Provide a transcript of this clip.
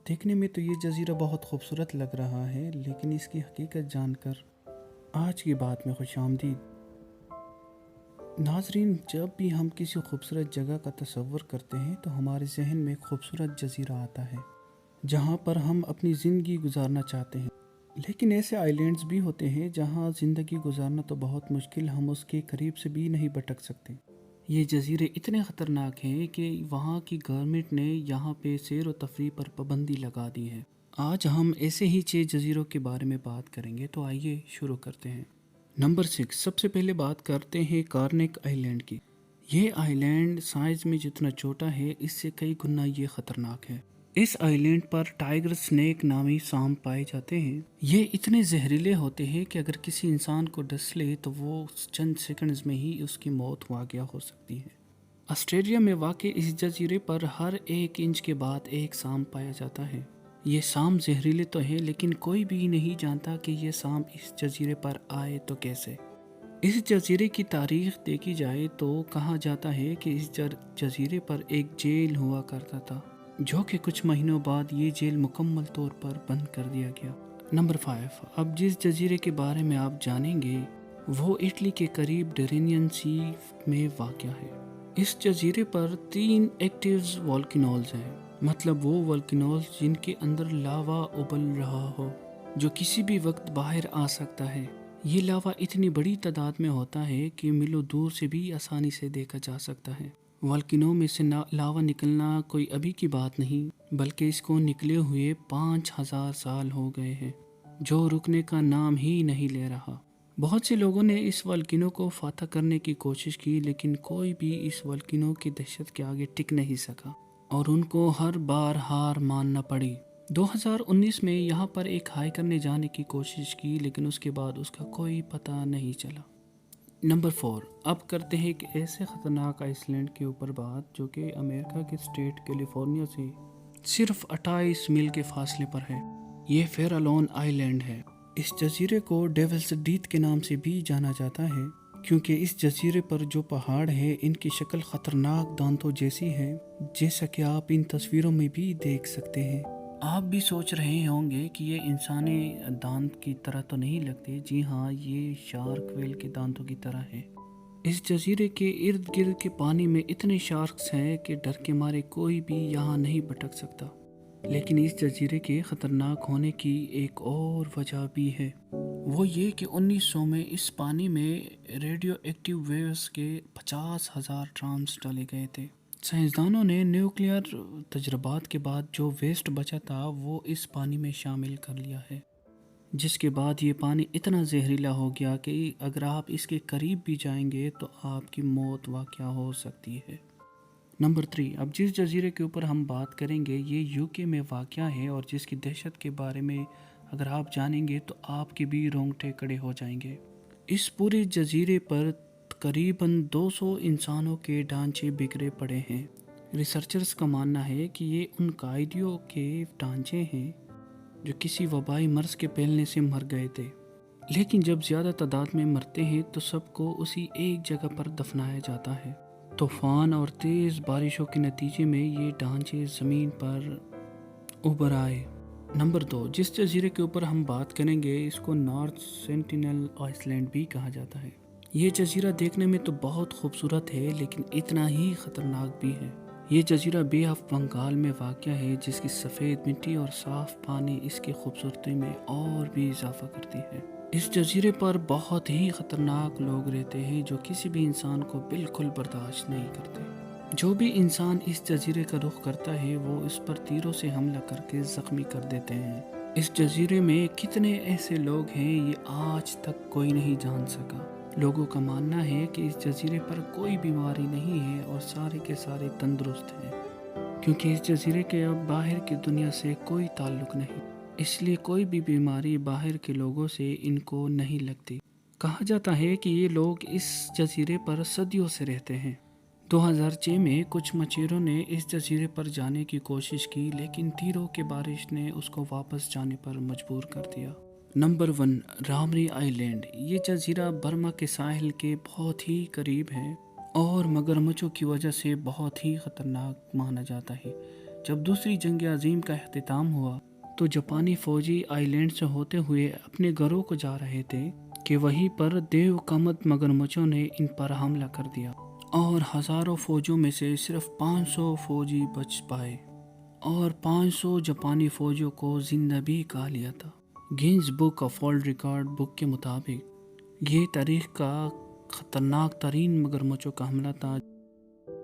دیکھنے میں تو یہ جزیرہ بہت خوبصورت لگ رہا ہے، لیکن اس کی حقیقت جان کر آج کی بات میں خوش آمدید۔ ناظرین، جب بھی ہم کسی خوبصورت جگہ کا تصور کرتے ہیں تو ہمارے ذہن میں ایک خوبصورت جزیرہ آتا ہے جہاں پر ہم اپنی زندگی گزارنا چاہتے ہیں۔ لیکن ایسے آئی لینڈز بھی ہوتے ہیں جہاں زندگی گزارنا تو بہت مشکل، ہم اس کے قریب سے بھی نہیں بھٹک سکتے۔ یہ جزیرے اتنے خطرناک ہیں کہ وہاں کی گورنمنٹ نے یہاں پہ سیر و تفریح پر پابندی لگا دی ہے۔ آج ہم ایسے ہی 6 جزیروں کے بارے میں بات کریں گے، تو آئیے شروع کرتے ہیں۔ نمبر 6، سب سے پہلے بات کرتے ہیں کارنک آئی لینڈ کی۔ یہ آئی لینڈ سائز میں جتنا چھوٹا ہے، اس سے کئی گنا یہ خطرناک ہے۔ اس آئی لینڈ پر ٹائیگر سنیک نامی سانپ پائے جاتے ہیں۔ یہ اتنے زہریلے ہوتے ہیں کہ اگر کسی انسان کو ڈس لے تو وہ چند سیکنڈز میں ہی اس کی موت واقع ہو سکتی ہے۔ آسٹریلیا میں واقع اس جزیرے پر ہر 1 انچ کے بعد ایک سانپ پایا جاتا ہے۔ یہ سانپ زہریلے تو ہیں، لیکن کوئی بھی نہیں جانتا کہ یہ سانپ اس جزیرے پر آئے تو کیسے۔ اس جزیرے کی تاریخ دیکھی جائے تو کہا جاتا ہے کہ اس جزیرے پر ایک جیل ہوا کرتا تھا، جو کہ کچھ مہینوں بعد یہ جیل مکمل طور پر بند کر دیا گیا۔ نمبر 5، اب جس جزیرے کے بارے میں آپ جانیں گے وہ اٹلی کے قریب ٹیرینین سی میں واقع ہے۔ اس جزیرے پر 3 ایکٹیو والکینوز ہیں، مطلب وہ والکینوز جن کے اندر لاوا ابل رہا ہو، جو کسی بھی وقت باہر آ سکتا ہے۔ یہ لاوا اتنی بڑی تعداد میں ہوتا ہے کہ میلوں دور سے بھی آسانی سے دیکھا جا سکتا ہے۔ والکینو میں سے لاوا نکلنا کوئی ابھی کی بات نہیں، بلکہ اس کو نکلے ہوئے 5000 سال ہو گئے ہیں، جو رکنے کا نام ہی نہیں لے رہا۔ بہت سے لوگوں نے اس والکینو کو فتح کرنے کی کوشش کی، لیکن کوئی بھی اس والکینو کی دہشت کے آگے ٹک نہیں سکا اور ان کو ہر بار ہار ماننا پڑی۔ 2019 میں یہاں پر ایک ہائیکر نے جانے کی کوشش کی، لیکن اس کے بعد اس کا کوئی پتہ نہیں چلا۔ نمبر 4، اب کرتے ہیں ایک ایسے خطرناک آئس لینڈ کے اوپر بات جو کہ امریکہ کے اسٹیٹ کیلیفورنیا سے صرف 28 میل کے فاصلے پر ہے۔ یہ فیرالون آئی لینڈ ہے۔ اس جزیرے کو ڈیولز ڈیتھ کے نام سے بھی جانا جاتا ہے، کیونکہ اس جزیرے پر جو پہاڑ ہے ان کی شکل خطرناک دانتوں جیسی ہے، جیسا کہ آپ ان تصویروں میں بھی دیکھ سکتے ہیں۔ آپ بھی سوچ رہے ہوں گے کہ یہ انسانی دانت کی طرح تو نہیں لگتے۔ جی ہاں، یہ شارک ویل کے دانتوں کی طرح ہے۔ اس جزیرے کے ارد گرد کے پانی میں اتنے شارکس ہیں کہ ڈر کے مارے کوئی بھی یہاں نہیں بھٹک سکتا۔ لیکن اس جزیرے کے خطرناک ہونے کی ایک اور وجہ بھی ہے، وہ یہ کہ 1900 میں اس پانی میں ریڈیو ایکٹیو ویوز کے 50,000 ٹرانس ڈالے گئے تھے۔ سائنسدانوں نے نیوکلیئر تجربات کے بعد جو ویسٹ بچا تھا وہ اس پانی میں شامل کر لیا ہے، جس کے بعد یہ پانی اتنا زہریلا ہو گیا کہ اگر آپ اس کے قریب بھی جائیں گے تو آپ کی موت واقع ہو سکتی ہے۔ نمبر 3، اب جس جزیرے کے اوپر ہم بات کریں گے یہ یوکے میں واقع ہے، اور جس کی دہشت کے بارے میں اگر آپ جانیں گے تو آپ کے بھی رونگٹے کھڑے ہو جائیں گے۔ اس پورے جزیرے پر تقریباً 200 انسانوں کے ڈھانچے بکھرے پڑے ہیں۔ ریسرچرز کا ماننا ہے کہ یہ ان قیدیوں کے ڈھانچے ہیں جو کسی وبائی مرض کے پھیلنے سے مر گئے تھے، لیکن جب زیادہ تعداد میں مرتے ہیں تو سب کو اسی ایک جگہ پر دفنایا جاتا ہے۔ طوفان اور تیز بارشوں کے نتیجے میں یہ ڈھانچے زمین پر ابھر آئے۔ نمبر 2، جس جزیرے کے اوپر ہم بات کریں گے اس کو نارتھ سینٹینل آئس لینڈ بھی کہا جاتا ہے۔ یہ جزیرہ دیکھنے میں تو بہت خوبصورت ہے، لیکن اتنا ہی خطرناک بھی ہے۔ یہ جزیرہ بے آف بنگال میں واقع ہے، جس کی سفید مٹی اور صاف پانی اس کی خوبصورتی میں اور بھی اضافہ کرتی ہے۔ اس جزیرے پر بہت ہی خطرناک لوگ رہتے ہیں جو کسی بھی انسان کو بالکل برداشت نہیں کرتے۔ جو بھی انسان اس جزیرے کا رخ کرتا ہے وہ اس پر تیروں سے حملہ کر کے زخمی کر دیتے ہیں۔ اس جزیرے میں کتنے ایسے لوگ ہیں یہ آج تک کوئی نہیں جان سکا۔ لوگوں کا ماننا ہے کہ اس جزیرے پر کوئی بیماری نہیں ہے اور سارے کے سارے تندرست ہیں، کیونکہ اس جزیرے کے اب باہر کی دنیا سے کوئی تعلق نہیں، اس لیے کوئی بھی بیماری باہر کے لوگوں سے ان کو نہیں لگتی۔ کہا جاتا ہے کہ یہ لوگ اس جزیرے پر صدیوں سے رہتے ہیں۔ 2006 میں کچھ مچھیروں نے اس جزیرے پر جانے کی کوشش کی، لیکن تیروں کی بارش نے اس کو واپس جانے پر مجبور کر دیا۔ نمبر 1، رامری آئی لینڈ۔ یہ جزیرہ برما کے ساحل کے بہت ہی قریب ہے اور مگرمچھوں کی وجہ سے بہت ہی خطرناک مانا جاتا ہے۔ جب دوسری جنگ عظیم کا اختتام ہوا تو جاپانی فوجی آئی لینڈ سے ہوتے ہوئے اپنے گھروں کو جا رہے تھے کہ وہیں پر دیو کمت مگرمچھوں نے ان پر حملہ کر دیا اور ہزاروں فوجوں میں سے صرف 500 فوجی بچ پائے اور 500 جاپانی فوجیوں کو زندہ بھی کھا لیا تھا۔ Guinness book of world record book کے مطابق یہ تاریخ کا خطرناک ترین مگرمچھوں کا حملہ تھا